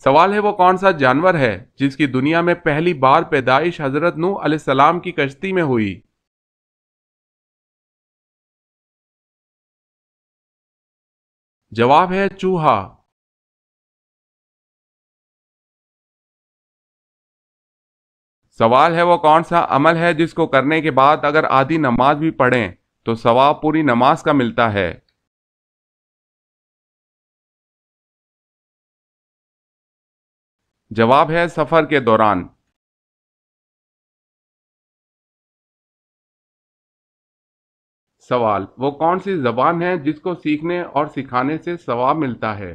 سوال ہے وہ کون سا جانور ہے جس کی دنیا میں پہلی بار پیدائش حضرت نوح علیہ السلام کی کشتی میں ہوئی؟ جواب ہے چوہا۔ سوال ہے وہ کون سا عمل ہے جس کو کرنے کے بعد اگر آدھی نماز بھی پڑھیں تو ثواب پوری نماز کا ملتا ہے؟ جواب ہے سفر کے دوران۔ سوال وہ کون سی زبان ہے جس کو سیکھنے اور سکھانے سے ثواب ملتا ہے؟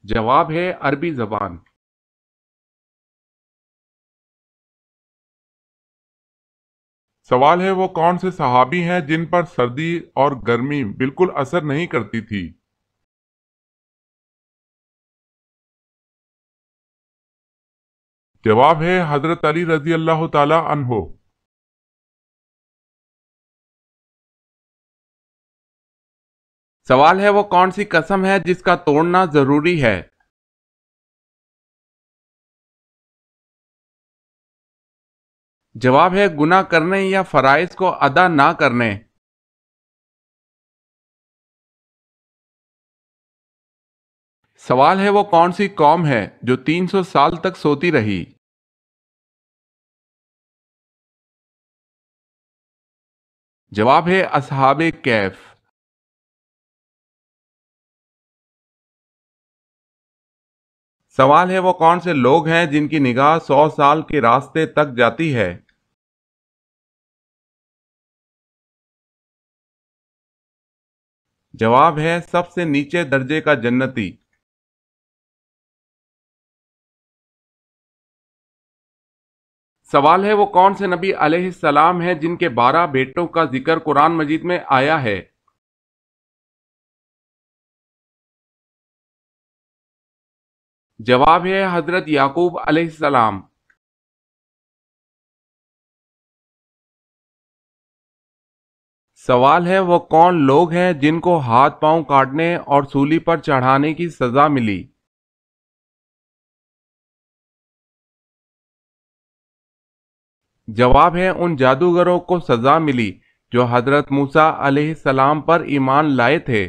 جواب ہے عربی زبان۔ سوال ہے وہ کون سے صحابی ہیں جن پر سردی اور گرمی بالکل اثر نہیں کرتی تھی؟ جواب ہے حضرت علی رضی اللہ تعالی عنہ۔ سوال ہے وہ کون سی قسم ہے جس کا توڑنا ضروری ہے؟ جواب ہے گناہ کرنے یا فرائض کو ادا نہ کرنے۔ سوال ہے وہ کون سی قوم ہے جو 300 سال تک سوتی رہی؟ جواب ہے اصحاب کہف۔ سوال ہے وہ کون سے لوگ ہیں جن کی نگاہ 100 سال کے راستے تک جاتی ہے؟ جواب ہے سب سے نیچے درجے کا جنتی۔ سوال ہے وہ کون سے نبی علیہ السلام ہیں جن کے 12 بیٹوں کا ذکر قرآن مجید میں آیا ہے؟ جواب ہے حضرت یعقوب علیہ السلام۔ سوال ہے وہ کون لوگ ہیں جن کو ہاتھ پاؤں کاٹنے اور سولی پر چڑھانے کی سزا ملی؟ جواب ہے ان جادوگروں کو سزا ملی جو حضرت موسیٰ علیہ السلام پر ایمان لائے تھے۔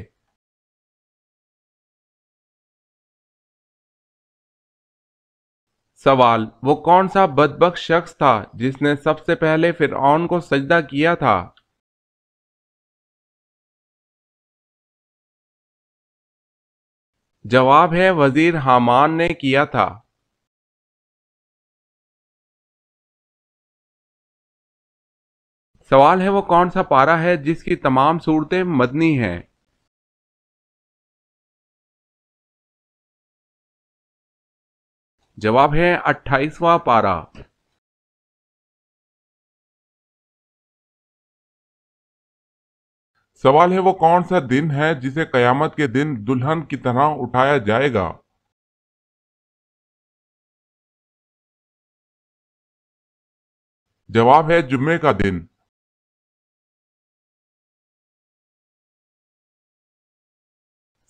سوال وہ کون سا بدبخت شخص تھا جس نے سب سے پہلے فرعون کو سجدہ کیا تھا؟ جواب ہے وزیر حامان نے کیا تھا۔ سوال ہے وہ کون سا پارہ ہے جس کی تمام صورتیں مدنی ہیں؟ جواب ہے 28واں پارہ۔ سوال ہے وہ کون سا دن ہے جسے قیامت کے دن دلہن کی طرح اٹھایا جائے گا؟ جواب ہے جمعے کا دن۔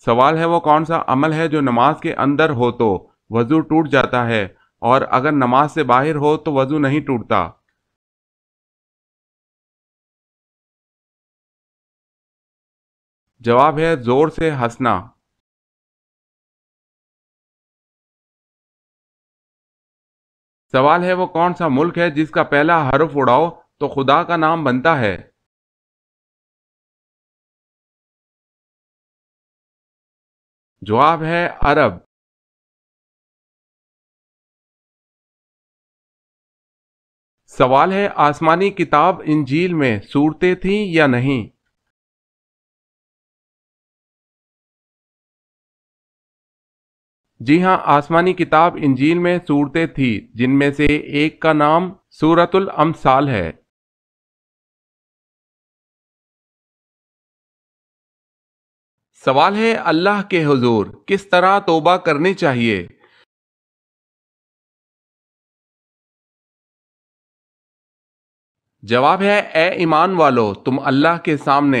سوال ہے وہ کون سا عمل ہے جو نماز کے اندر ہو تو وضو ٹوٹ جاتا ہے اور اگر نماز سے باہر ہو تو وضو نہیں ٹوٹتا؟ جواب ہے زور سے ہنسنا۔ سوال ہے وہ کون سا ملک ہے جس کا پہلا حرف اڑاؤ تو خدا کا نام بنتا ہے؟ جواب ہے عرب۔ سوال ہے آسمانی کتاب انجیل میں صورتیں تھیں یا نہیں؟ جی ہاں، آسمانی کتاب انجیل میں صورتیں تھیں جن میں سے ایک کا نام سورۃ الامثال ہے۔ سوال ہے اللہ کے حضور کس طرح توبہ کرنی چاہیے؟ جواب ہے اے ایمان والو تم اللہ کے سامنے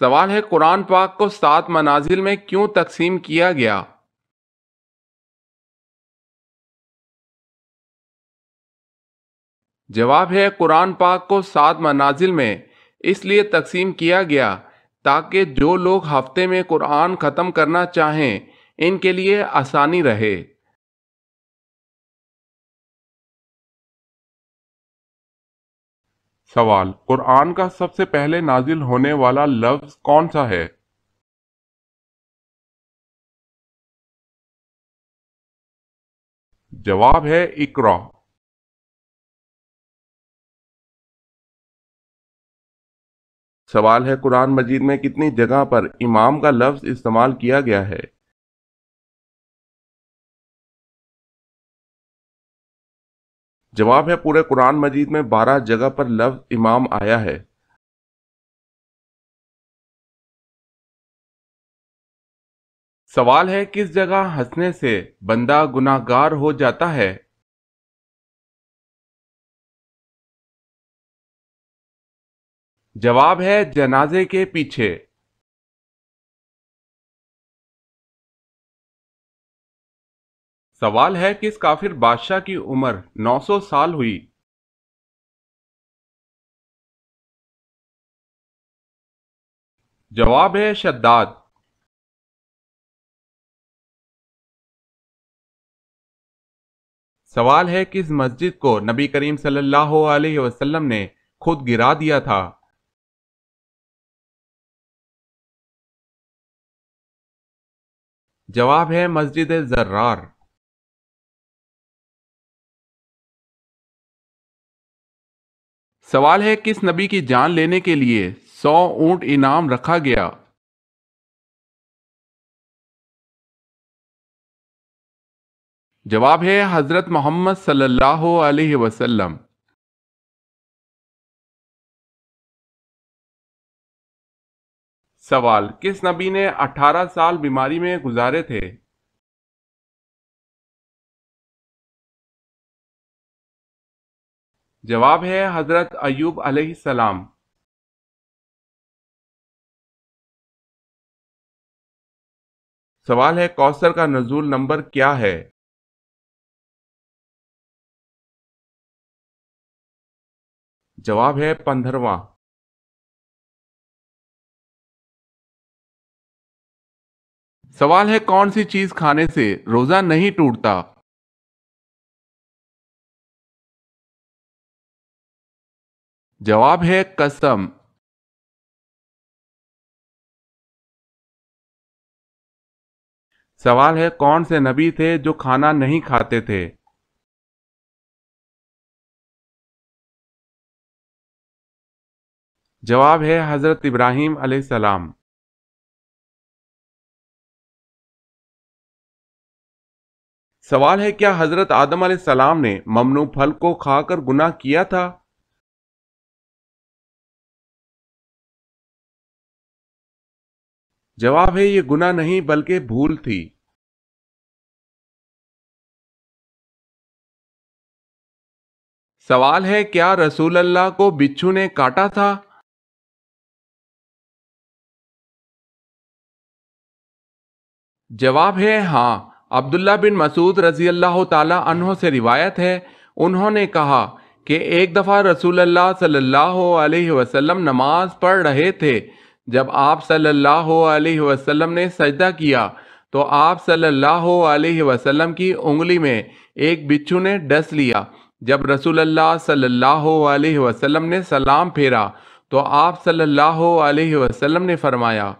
سوال ہے قرآن پاک کو 7 منازل میں کیوں تقسیم کیا گیا؟ جواب ہے قرآن پاک کو 7 منازل میں اس لیے تقسیم کیا گیا تاکہ جو لوگ ہفتے میں قرآن ختم کرنا چاہیں ان کے لیے آسانی رہے۔ سوال: قرآن کا سب سے پہلے نازل ہونے والا لفظ کون سا ہے؟ جواب ہے اقرا۔ سوال ہے قرآن مجید میں کتنی جگہ پر امام کا لفظ استعمال کیا گیا ہے؟ جواب ہے پورے قرآن مجید میں 12 جگہ پر لفظ امام آیا ہے۔ سوال ہے کس جگہ ہنسنے سے بندہ گناہگار ہو جاتا ہے؟ جواب ہے جنازے کے پیچھے۔ سوال ہے کس کافر بادشاہ کی عمر 900 سال ہوئی؟ جواب ہے شداد۔ سوال ہے کس مسجد کو نبی کریم صلی اللہ علیہ وسلم نے خود گرا دیا تھا؟ جواب ہے مسجد زرار۔ سوال ہے کس نبی کی جان لینے کے لیے 100 اونٹ انعام رکھا گیا؟ جواب ہے حضرت محمد صلی اللہ علیہ وسلم۔ سوال کس نبی نے 18 سال بیماری میں گزارے تھے؟ جواب ہے حضرت ایوب علیہ السلام۔ سوال ہے کوثر کا نزول نمبر کیا ہے؟ جواب ہے 15واں۔ سوال ہے کون سی چیز کھانے سے روزہ نہیں ٹوٹتا؟ جواب ہے قسم۔ سوال ہے کون سے نبی تھے جو کھانا نہیں کھاتے تھے؟ جواب ہے حضرت ابراہیم علیہ السلام۔ سوال ہے کیا حضرت آدم علیہ السلام نے ممنوع پھل کو کھا کر گناہ کیا تھا؟ جواب ہے یہ گناہ نہیں بلکہ بھول تھی۔ سوال ہے کیا رسول اللہ کو بچھو نے کاٹا تھا؟ جواب ہے ہاں۔ عبداللہ بن مسعود رضی اللہ تعالی عنہ سے روایت ہے انہوں نے کہا کہ ایک دفعہ رسول اللہ صلی اللہ علیہ وسلم نماز پڑھ رہے تھے، جب آپ صلی اللہ علیہ وسلم نے سجدہ کیا تو آپ صلی اللہ علیہ وسلم کی انگلی میں ایک بچھو نے ڈس لیا۔ جب رسول اللہ صلی اللہ علیہ وسلم نے سلام پھیرا تو آپ صلی اللہ علیہ وسلم نے فرمایا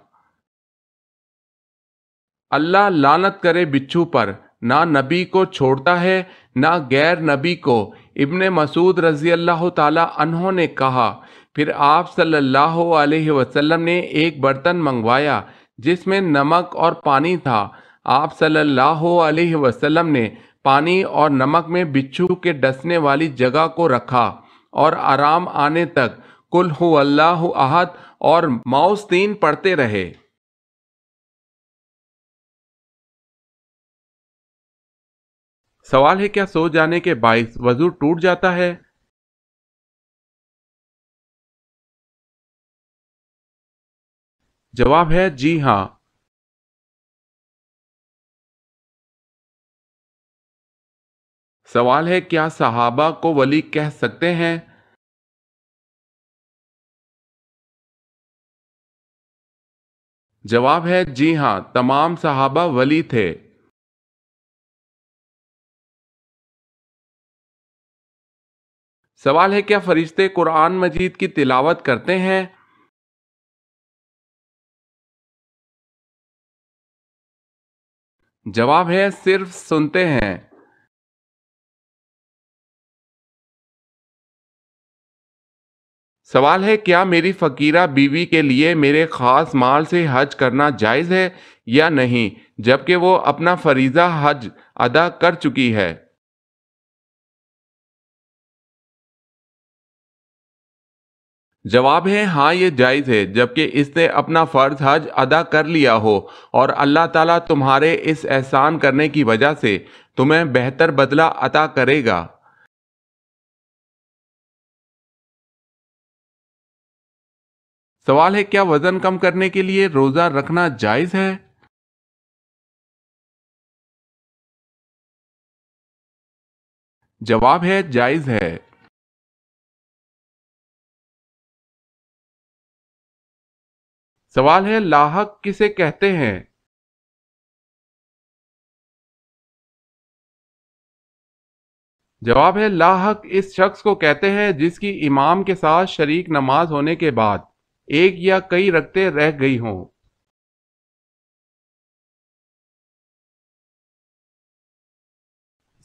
اللہ لعنت کرے بچھو پر، نہ نبی کو چھوڑتا ہے نہ غیر نبی کو۔ ابن مسعود رضی اللہ تعالی عنہ نے کہا پھر آپ صلی اللہ علیہ وسلم نے ایک برتن منگوایا جس میں نمک اور پانی تھا۔ آپ صلی اللہ علیہ وسلم نے پانی اور نمک میں بچھو کے ڈسنے والی جگہ کو رکھا اور آرام آنے تک قل ھو اللہ احد اور معوذتین پڑھتے رہے۔ سوال ہے کیا سو جانے کے باعث وضو ٹوٹ جاتا ہے؟ جواب ہے جی ہاں۔ سوال ہے کیا صحابہ کو ولی کہہ سکتے ہیں؟ جواب ہے جی ہاں، تمام صحابہ ولی تھے۔ سوال ہے کیا فرشتے قرآن مجید کی تلاوت کرتے ہیں؟ جواب ہے صرف سنتے ہیں۔ سوال ہے کیا میری فقیرہ بیوی کے لیے میرے خاص مال سے حج کرنا جائز ہے یا نہیں، جبکہ وہ اپنا فریضہ حج ادا کر چکی ہے؟ جواب ہے ہاں، یہ جائز ہے، جبکہ اس نے اپنا فرض حج ادا کر لیا ہو اور اللہ تعالیٰ تمہارے اس احسان کرنے کی وجہ سے تمہیں بہتر بدلہ عطا کرے گا۔ سوال ہے کیا وزن کم کرنے کے لیے روزہ رکھنا جائز ہے؟ جواب ہے جائز ہے۔ سوال ہے لاحق کسے کہتے ہیں؟ جواب ہے لاحق اس شخص کو کہتے ہیں جس کی امام کے ساتھ شریک نماز ہونے کے بعد ایک یا کئی رکعتیں رہ گئی ہوں۔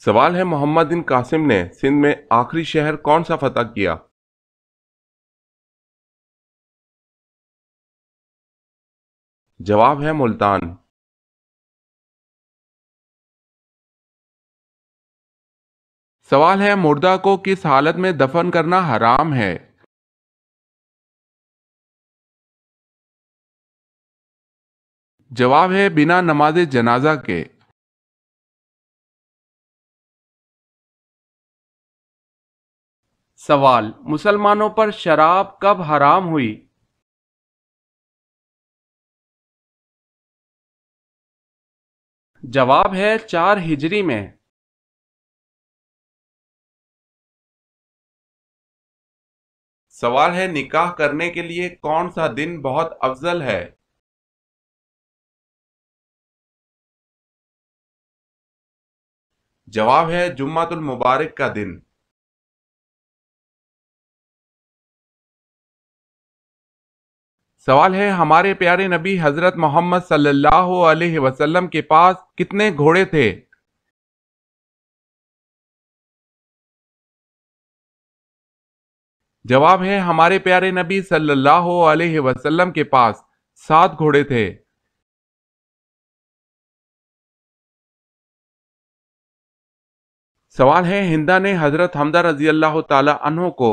سوال ہے محمد بن قاسم نے سندھ میں آخری شہر کون سا فتح کیا؟ جواب ہے ملتان۔ سوال ہے مردہ کو کس حالت میں دفن کرنا حرام ہے؟ جواب ہے بنا نماز جنازہ کے۔ سوال مسلمانوں پر شراب کب حرام ہوئی؟ جواب ہے 4 ہجری میں۔ سوال ہے نکاح کرنے کے لیے کون سا دن بہت افضل ہے؟ جواب ہے جمعۃ المبارک کا دن۔ سوال ہے ہمارے پیارے نبی حضرت محمد صلی اللہ علیہ وسلم کے پاس کتنے گھوڑے تھے؟ جواب ہے ہمارے پیارے نبی صلی اللہ علیہ وسلم کے پاس 7 گھوڑے تھے۔ سوال ہے ہندا نے حضرت حمزہ رضی اللہ تعالی عنہ کو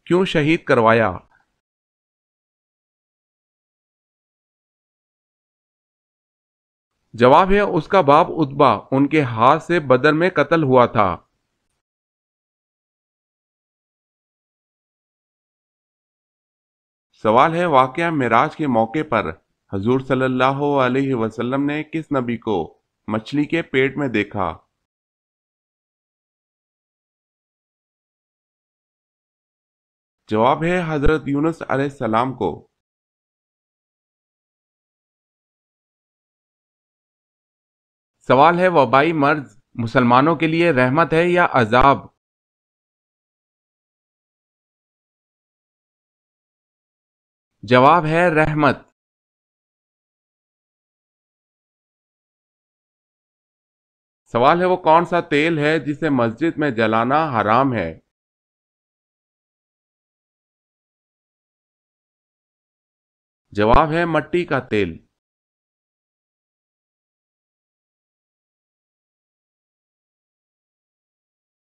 کیوں شہید کروایا؟ جواب ہے اس کا باپ عتبہ ان کے ہاتھ سے بدر میں قتل ہوا تھا۔ سوال ہے واقعہ معراج کے موقع پر حضور صلی اللہ علیہ وسلم نے کس نبی کو مچھلی کے پیٹ میں دیکھا؟ جواب ہے حضرت یونس علیہ السلام کو۔ سوال ہے وبائی مرض مسلمانوں کے لیے رحمت ہے یا عذاب؟ جواب ہے رحمت۔ سوال ہے وہ کون سا تیل ہے جسے مسجد میں جلانا حرام ہے؟ جواب ہے مٹی کا تیل۔